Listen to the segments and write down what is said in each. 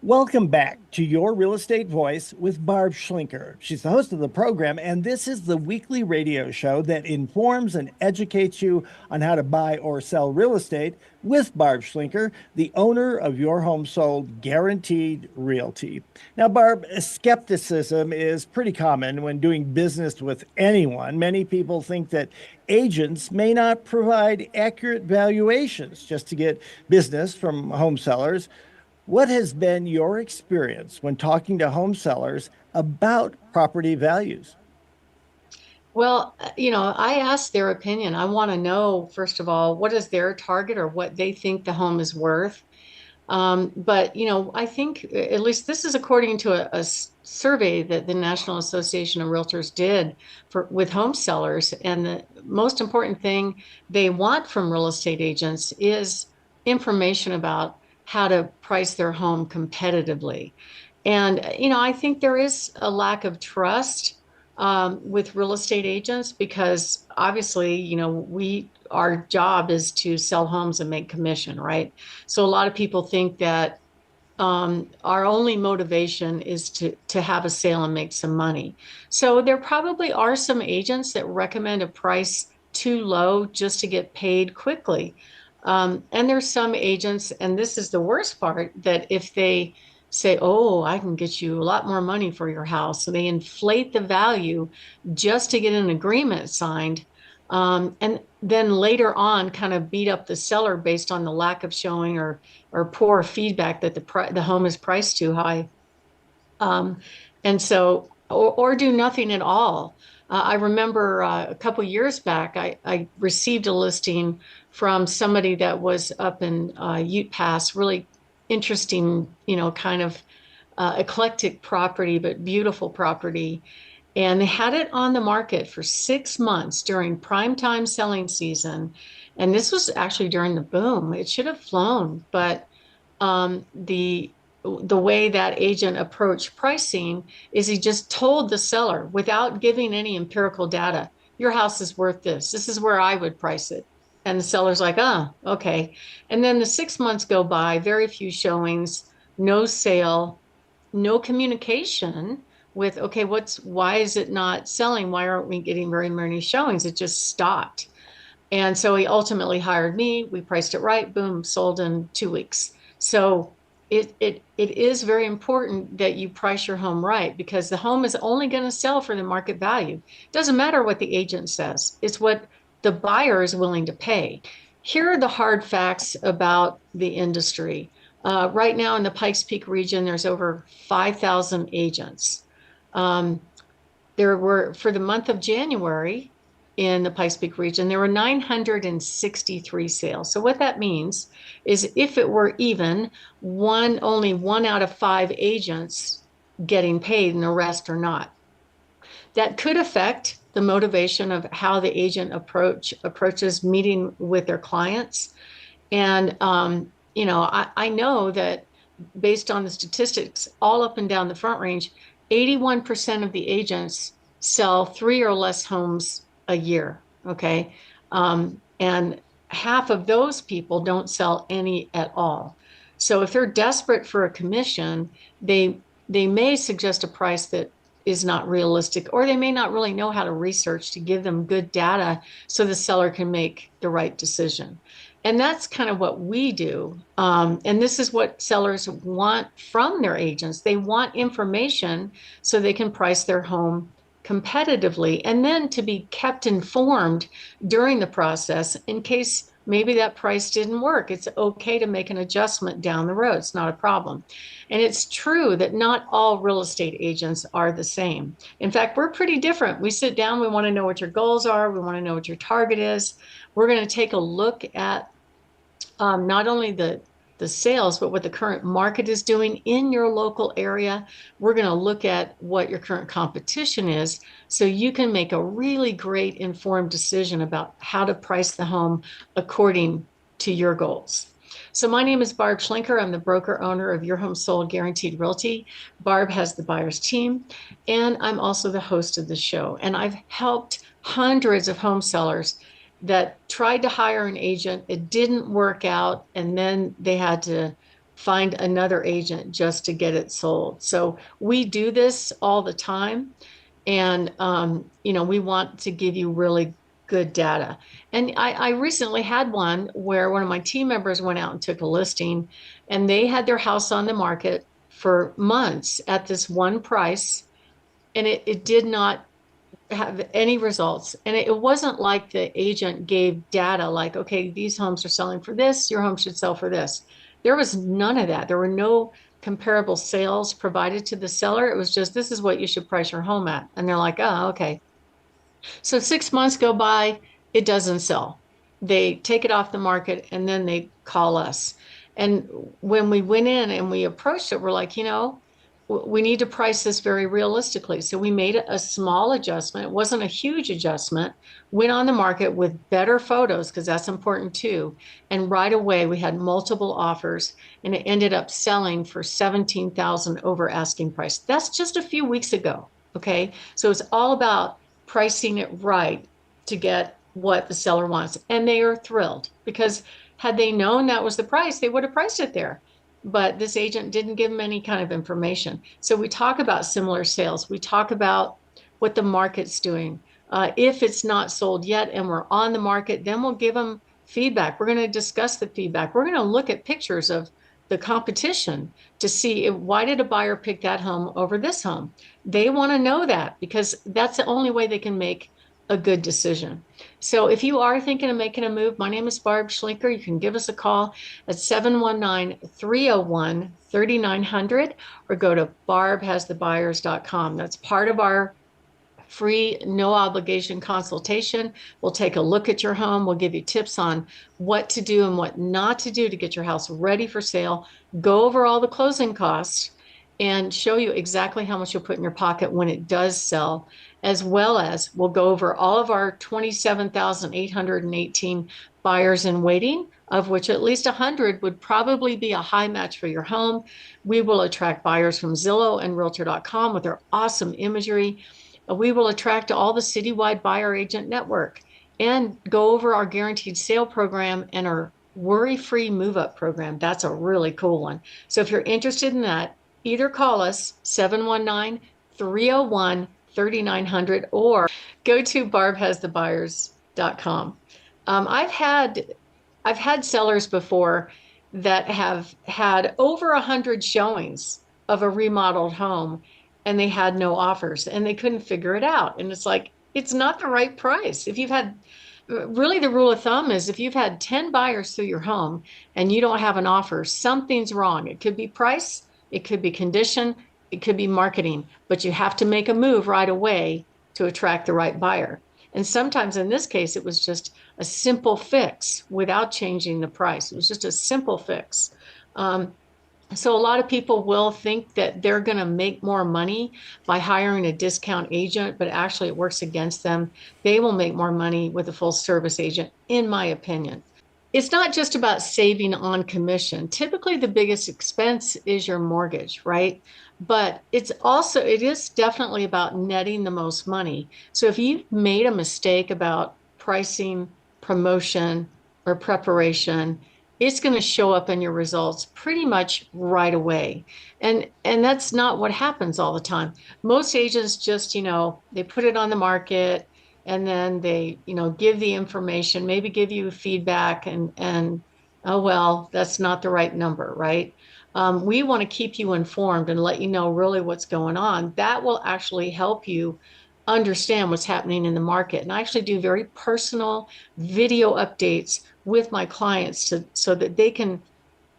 Welcome back to Your Real Estate Voice with Barb Schlinker. She's the host of the program, and this is the weekly radio show that informs and educates you on how to buy or sell real estate with Barb Schlinker, the owner of Your Home Sold Guaranteed Realty. Now, Barb, skepticism is pretty common when doing business with anyone. Many people think that agents may not provide accurate valuations just to get business from home sellers. What has been your experience when talking to home sellers about property values? Well, I ask their opinion. I want to know, first of all, what is their target or what they think the home is worth. But I think at least this is according to a survey that the National Association of Realtors did with home sellers. And the most important thing they want from real estate agents is information about how to price their home competitively. And I think there is a lack of trust with real estate agents because obviously, our job is to sell homes and make commission, right? So a lot of people think that our only motivation is to have a sale and make some money. So there probably are some agents that recommend a price too low just to get paid quickly. And there's some agents, and this is the worst part, that if they say, oh, I can get you a lot more money for your house, so they inflate the value just to get an agreement signed. And then later on, kind of beat up the seller based on the lack of showing or poor feedback that the home is priced too high. And so, or do nothing at all. I remember a couple years back, I received a listing from somebody that was up in Ute Pass, really interesting, kind of eclectic property, but beautiful property. And they had it on the market for 6 months during prime time selling season. And this was actually during the boom. It should have flown, but the way that agent approached pricing is he just told the seller without giving any empirical data, your house is worth this. This is where I would price it. And the seller's like, oh, okay. And then the 6 months go by, very few showings, no sale, no communication with, okay, why is it not selling? Why aren't we getting very many showings? It just stopped. And so he ultimately hired me. We priced it right, boom, sold in 2 weeks. So it is very important that you price your home right because the home is only going to sell for the market value. It doesn't matter what the agent says. It's what the buyer is willing to pay. Here are the hard facts about the industry. Right now in the Pikes Peak region, there's over 5,000 agents. There were, for the month of January in the Pikes Peak region, there were 963 sales. So what that means is if it were even, only one out of five agents getting paid and the rest are not. That could affect the motivation of how the agent approaches meeting with their clients. And I know that based on the statistics all up and down the Front Range, 81% of the agents sell three or less homes a year. Okay. And half of those people don't sell any at all. So if they're desperate for a commission, they may suggest a price that is not realistic, or they may not really know how to research to give them good data so the seller can make the right decision. And that's kind of what we do. And this is what sellers want from their agents. They want information so they can price their home competitively and then to be kept informed during the process in case maybe that price didn't work. It's okay to make an adjustment down the road. It's not a problem. And it's true that not all real estate agents are the same. In fact, we're pretty different. We sit down, we want to know what your goals are, we want to know what your target is. We're going to take a look at not only the sales, but what the current market is doing in your local area. We're going to look at what your current competition is so you can make a really great informed decision about how to price the home according to your goals. So my name is Barb Schlinker. I'm the broker owner of Your Home Sold Guaranteed Realty. Barb has the buyer's team, and I'm also the host of the show. And I've helped hundreds of home sellers that tried to hire an agent, it didn't work out, and then they had to find another agent just to get it sold. So we do this all the time. And, we want to give you really good data. And I recently had one where one of my team members went out and took a listing, and they had their house on the market for months at this one price, and it did not have any results. And it wasn't like the agent gave data like, okay, these homes are selling for this, your home should sell for this. There was none of that. There were no comparable sales provided to the seller. It was just, this is what you should price your home at. And they're like, oh, okay. So 6 months go by, it doesn't sell. They take it off the market and then they call us. And when we went in and we approached it, we're like, we need to price this very realistically. So we made a small adjustment. It wasn't a huge adjustment. Went on the market with better photos because that's important too. And right away we had multiple offers, and it ended up selling for 17,000 over asking price. That's just a few weeks ago. Okay. So it's all about pricing it right to get what the seller wants. And they are thrilled because had they known that was the price, they would have priced it there. But this agent didn't give them any kind of information. So we talk about similar sales. We talk about what the market's doing. If it's not sold yet and we're on the market, then we'll give them feedback. We're going to discuss the feedback. We're going to look at pictures of the competition to see why did a buyer pick that home over this home. They want to know that because that's the only way they can make a good decision. So if you are thinking of making a move, my name is Barb Schlinker. You can give us a call at 719-301-3900 or go to barbhasthebuyers.com. That's part of our free, no obligation consultation. We'll take a look at your home. We'll give you tips on what to do and what not to do to get your house ready for sale, go over all the closing costs, and show you exactly how much you'll put in your pocket when it does sell, as well as we'll go over all of our 27,818 buyers in waiting, of which at least 100 would probably be a high match for your home. We will attract buyers from Zillow and Realtor.com with their awesome imagery. We will attract all the citywide buyer agent network and go over our guaranteed sale program and our worry-free move-up program. That's a really cool one. So if you're interested in that, either call us 719-301-3900 or go to barbhasthebuyers.com. I've had sellers before that have had over 100 showings of a remodeled home, and they had no offers and they couldn't figure it out. And it's like, it's not the right price. If you've had, really the rule of thumb is if you've had 10 buyers through your home and you don't have an offer, something's wrong. It could be price, it could be condition, it could be marketing, but you have to make a move right away to attract the right buyer. And sometimes in this case, it was just a simple fix without changing the price. It was just a simple fix. So a lot of people will think that they're going to make more money by hiring a discount agent, but actually it works against them. They will make more money with a full service agent, in my opinion. It's not just about saving on commission. Typically, the biggest expense is your mortgage, right? But it is definitely about netting the most money. So if you've made a mistake about pricing, promotion, or preparation, it's going to show up in your results pretty much right away. And that's not what happens all the time. Most agents just, they put it on the market and then they, give the information, maybe give you feedback and oh, well, that's not the right number, right? We want to keep you informed and let you know really what's going on. That will actually help you understand what's happening in the market. And I actually do very personal video updates with my clients so that they can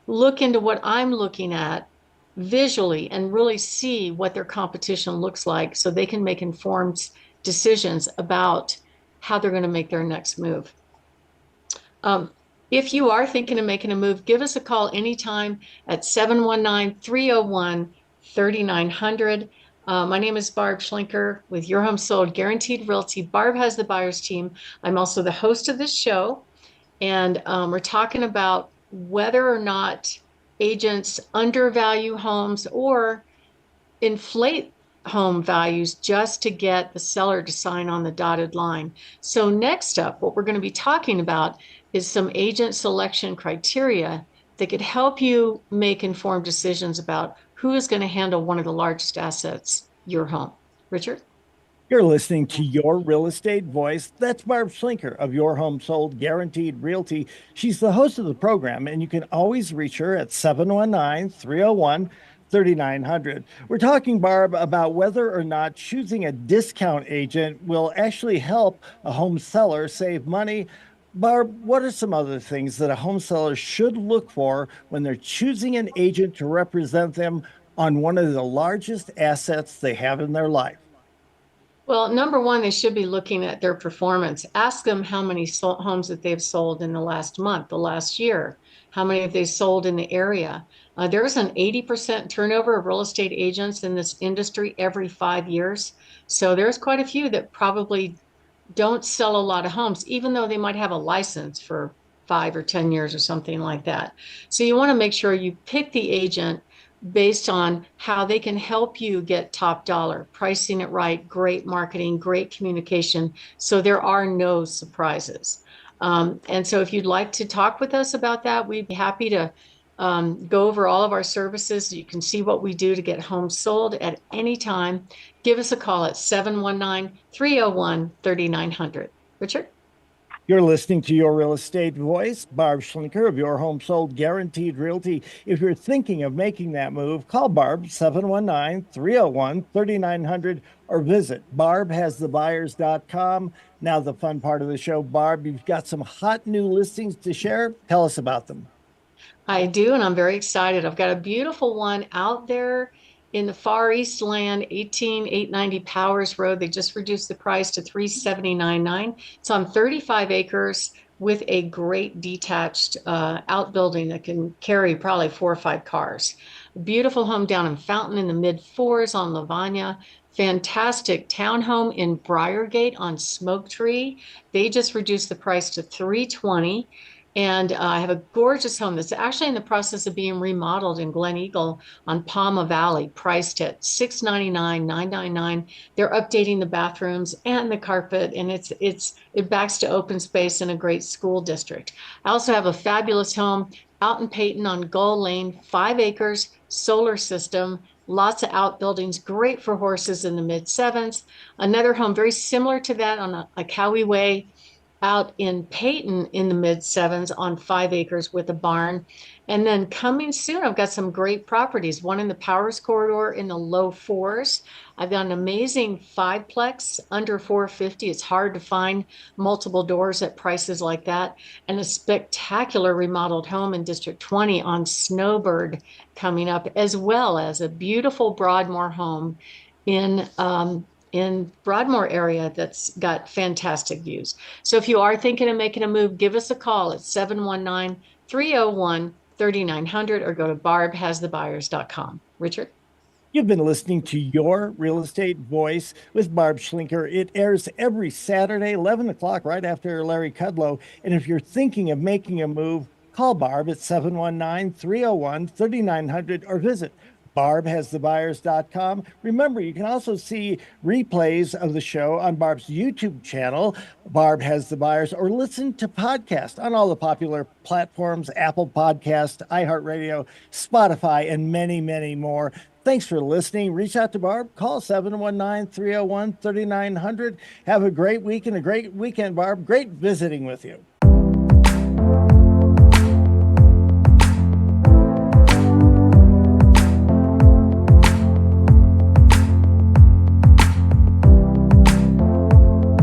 look into what I'm looking at visually and really see what their competition looks like so they can make informed decisions about how they're going to make their next move. If you are thinking of making a move, give us a call anytime at 719-301-3900. My name is Barb Schlinker with Your Home Sold Guaranteed Realty. Barb has the buyers team. I'm also the host of this show. And we're talking about whether or not agents undervalue homes or inflate home values just to get the seller to sign on the dotted line. So next up, what we're going to be talking about is some agent selection criteria that could help you make informed decisions about who is going to handle one of the largest assets, your home. Richard? You're listening to Your Real Estate Voice. That's Barb Schlinker of Your Home Sold Guaranteed Realty. She's the host of the program, and you can always reach her at 719 301 3900. We're talking, Barb, about whether or not choosing a discount agent will actually help a home seller save money. Barb, what are some other things that a home seller should look for when they're choosing an agent to represent them on one of the largest assets they have in their life? Well, number one, they should be looking at their performance. Ask them how many homes that they've sold in the last month, the last year. How many have they sold in the area? There's an 80% turnover of real estate agents in this industry every 5 years. So there's quite a few that probably don't sell a lot of homes, even though they might have a license for 5 or 10 years or something like that. So you want to make sure you pick the agent based on how they can help you get top dollar, pricing it right, great marketing, great communication. So there are no surprises. And so if you'd like to talk with us about that, we'd be happy to go over all of our services. You can see what we do to get homes sold at any time. Give us a call at 719 301 3900. Richard? You're listening to Your Real Estate Voice, Barb Schlinker of Your Home Sold Guaranteed Realty. If you're thinking of making that move, call Barb 719 301 3900 or visit barbhasthebuyers.com. Now, the fun part of the show, Barb, you've got some hot new listings to share. Tell us about them. I do, and I'm very excited. I've got a beautiful one out there in the Far East land, 18890 Powers Road. They just reduced the price to 379.9. It's on 35 acres with a great detached outbuilding that can carry probably 4 or 5 cars. Beautiful home down in Fountain in the mid fours on Lavanya. Fantastic townhome in Briargate on Smoke Tree. They just reduced the price to 320. And I have a gorgeous home that's actually in the process of being remodeled in Glen Eagle on Palma Valley, priced at $699, $999. They're updating the bathrooms and the carpet, and it backs to open space in a great school district. I also have a fabulous home out in Peyton on Gull Lane, 5 acres, solar system, lots of outbuildings, great for horses in the mid sevens. Another home very similar to that on a Cowie Way out in Peyton in the mid sevens on 5 acres with a barn. And then coming soon, I've got some great properties. One in the Powers Corridor in the low fours. I've got an amazing fiveplex under 450. It's hard to find multiple doors at prices like that. And a spectacular remodeled home in District 20 on Snowbird coming up, as well as a beautiful Broadmoor home in Broadmoor area that's got fantastic views. So if you are thinking of making a move, give us a call at 719 301 3900 or go to barbhasthebuyers.com. Richard? You've been listening to Your Real Estate Voice with Barb Schlinker. It airs every Saturday, 11 o'clock, right after Larry Kudlow. And if you're thinking of making a move, call Barb at 719 301 3900 or visit barbhasthebuyers.com. Remember, you can also see replays of the show on Barb's YouTube channel, Barb Has the Buyers, or listen to podcasts on all the popular platforms, Apple Podcast, iHeartRadio, Spotify, and many, many more. Thanks for listening. Reach out to Barb. Call 719 301 3900. Have a great week and a great weekend, Barb. Great visiting with you.